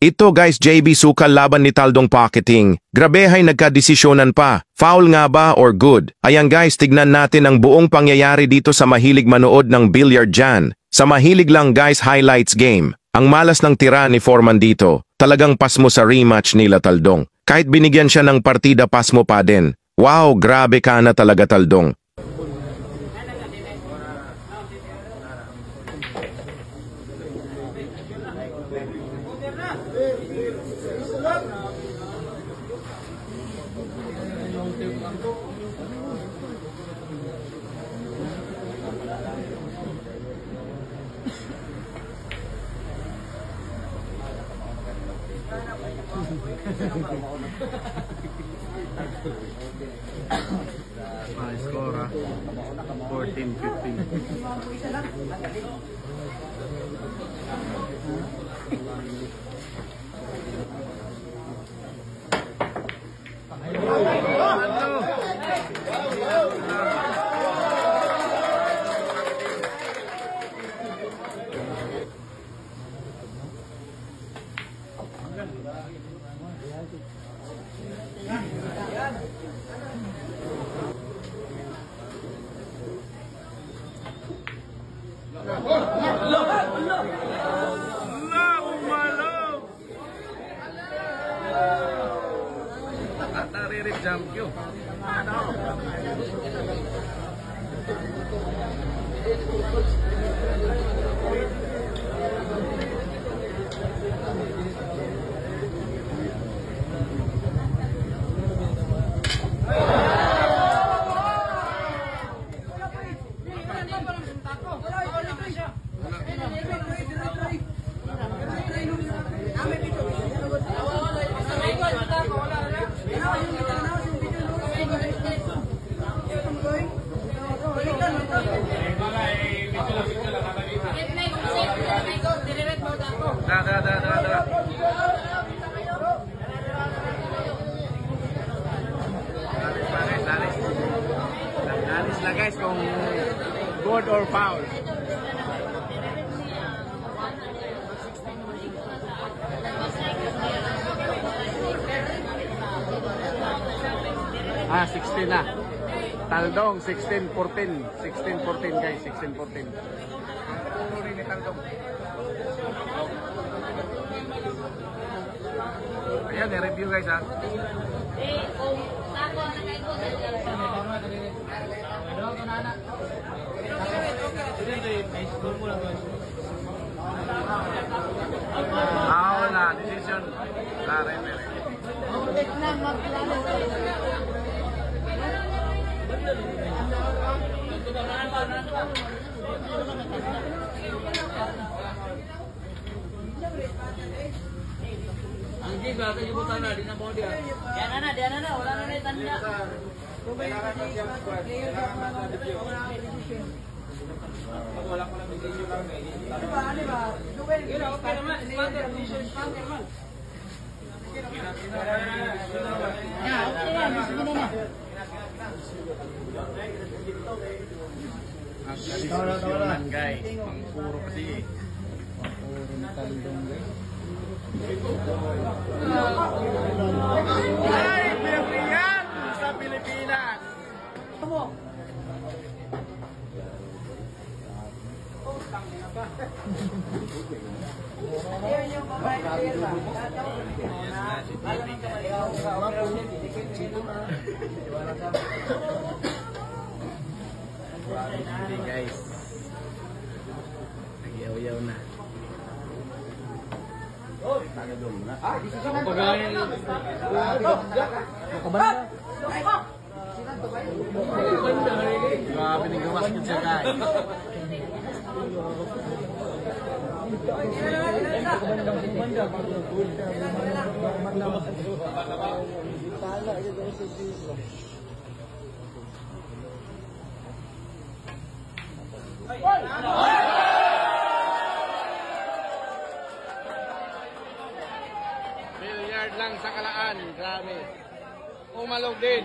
Ito guys, JB Sukal laban ni Taldong Pocketing. Grabehay nagkadesisyonan pa. Foul nga ba or good? Ayan guys, tignan natin ang buong pangyayari dito sa mahilig manood ng billiard dyan. Sa mahilig lang guys, highlights game. Ang malas ng tira ni Foreman dito. Talagang pasmo sa rematch nila Taldong. Kahit binigyan siya ng partida, pasmo pa din. Wow, grabe ka na talaga Taldong. Skora 14-15. Jump you. Guys, kung good or foul. Ah, 16 na. Taldong 16-14. 16-14 guys, 16-14. Puro rin ni Taldong. Ayan, i-review guys ha. Wala, decision. Lare, mere. Hindi ba ito yung buta na, di na mo dia. Diyan na, wala na rin tanda. Wala ko lang video lang eh. Ano ba? Okay naman, sponsor t-shirt sponsor man. Ang guys, ang puro kasi. Puro ni Taldong guys. Ay, Pilipinas sa Pilipinas. Hindi guys, nag-yaw-yaw na. Grabe ning gawas gud siya guys. Billiard lang sa Kalaan, grabe. Umalog din.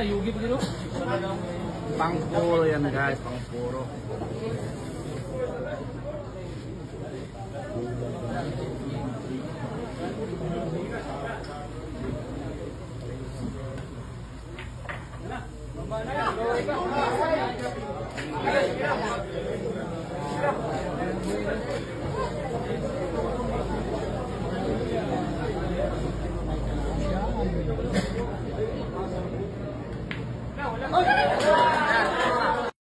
Yugi begitu. Pangpuro yan guys, pangpuro. Oh,